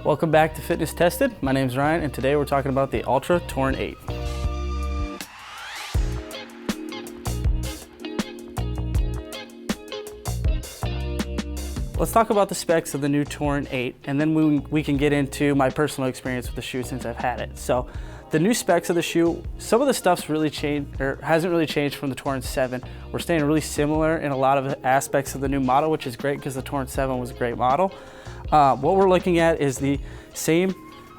Welcome back to Fitness Tested. My name's Ryan, and today we're talking about the Altra Torin 8. Let's talk about the specs of the new Torin 8, and then we can get into my personal experience with the shoe since I've had it. So, the new specs of the shoe, some of the stuff's really changed, or hasn't really changed from the Torin 7. We're staying really similar in a lot of aspects of the new model, which is great because the Torin 7 was a great model. What we're looking at is the same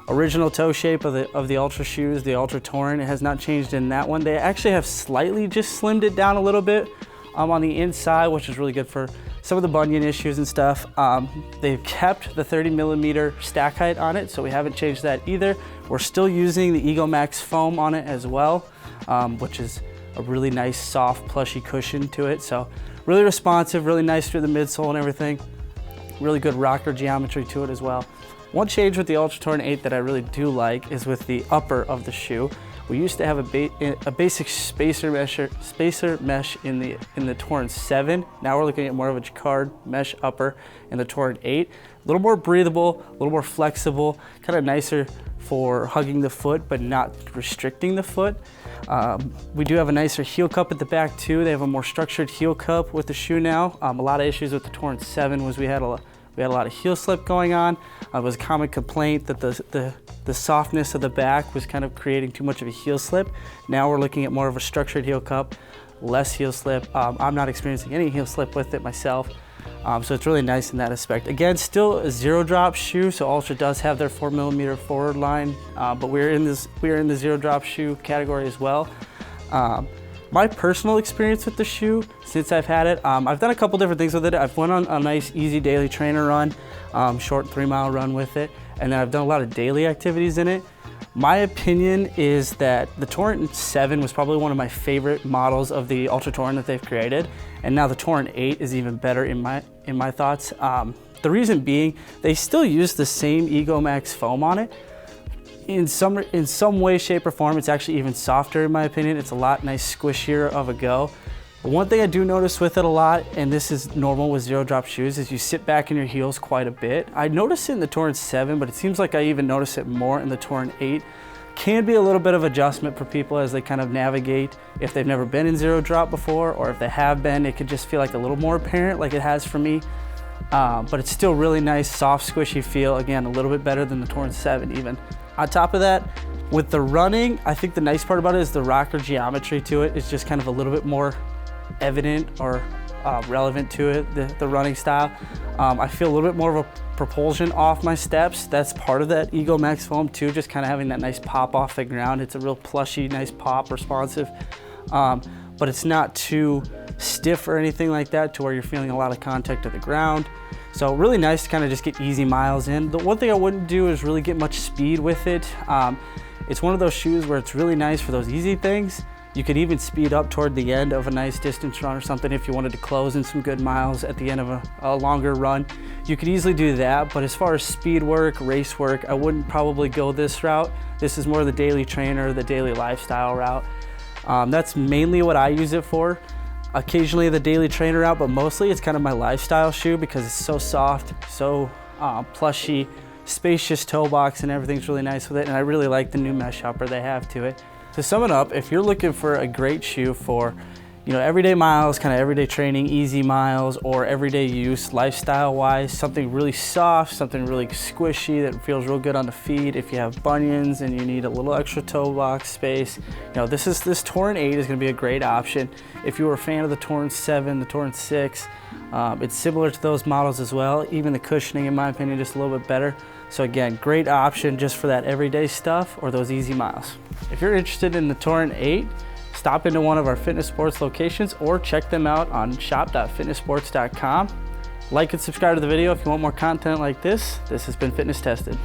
original toe shape of the Altra shoes, the Altra Torin. It has not changed in that one. They actually have slightly just slimmed it down a little bit on the inside, which is really good for some of the bunion issues and stuff. They've kept the 30 millimeter stack height on it, so we haven't changed that either. We're still using the Ego Max foam on it as well, which is a really nice, soft, plushy cushion to it. So really responsive, really nice through the midsole and everything. Really good rocker geometry to it as well. One change with the Altra Torin 8 that I really do like is with the upper of the shoe. We used to have a basic spacer mesh in the Torin 7. Now we're looking at more of a jacquard mesh upper in the Torin 8. A little more breathable, a little more flexible, kind of nicer for hugging the foot but not restricting the foot. We do have a nicer heel cup at the back too. They have a more structured heel cup with the shoe now. A lot of issues with the Torin 7 was we had a lot of heel slip going on. It was a common complaint that the softness of the back was kind of creating too much of a heel slip. Now we're looking at more of a structured heel cup, less heel slip. I'm not experiencing any heel slip with it myself. So it's really nice in that aspect. Again, still a zero drop shoe, so Altra does have their 4 millimeter forward line, but we're in the zero drop shoe category as well. My personal experience with the shoe, since I've had it, I've done a couple different things with it. I've went on a nice easy daily trainer run, short 3-mile run with it, and then I've done a lot of daily activities in it. My opinion is that the Torin 7 was probably one of my favorite models of the Altra Torin that they've created, and now the Torin 8 is even better in my thoughts. The reason being, they still use the same Ego Max foam on it. In some way, shape, or form, it's actually even softer in my opinion. It's a lot nice squishier of a go. But one thing I do notice with it a lot, and this is normal with zero drop shoes, is you sit back in your heels quite a bit. I notice it in the Torin 7, but it seems like I even notice it more in the Torin 8. Can be a little bit of adjustment for people as they kind of navigate. If they've never been in zero drop before, or if they have been, it could just feel like a little more apparent like it has for me. But it's still really nice, soft, squishy feel. Again, a little bit better than the Torin 7 even. On top of that, with the running, I think the nice part about it is the rocker geometry to it is just kind of a little bit more evident or relevant to it, the running style. I feel a little bit more of a propulsion off my steps. That's part of that Ego Max foam too, just kind of having that nice pop off the ground. It's a real plushy, nice pop, responsive, but it's not too stiff or anything like that to where you're feeling a lot of contact to the ground. So really nice to kind of just get easy miles in. The one thing I wouldn't do is really get much speed with it. It's one of those shoes where it's really nice for those easy things. You could even speed up toward the end of a nice distance run or something if you wanted to close in some good miles at the end of a longer run. You could easily do that, but as far as speed work, race work, I wouldn't probably go this route. This is more the daily trainer, the daily lifestyle route. That's mainly what I use it for. Occasionally the daily trainer route, but mostly it's kind of my lifestyle shoe because it's so soft, so plushy, spacious toe box, and everything's really nice with it. And I really like the new mesh upper they have to it. To sum it up, if you're looking for a great shoe for, everyday miles, kind of everyday training, easy miles, or everyday use, lifestyle-wise, something really soft, something really squishy that feels real good on the feet. If you have bunions and you need a little extra toe box space, this Torin 8 is going to be a great option. If you were a fan of the Torin 7, the Torin 6, it's similar to those models as well. Even the cushioning, in my opinion, just a little bit better. So again, great option just for that everyday stuff or those easy miles. If you're interested in the Torin 8, stop into one of our fitness sports locations or check them out on shop.fitnessports.com. Like and subscribe to the video if you want more content like this. This has been Fitness Tested.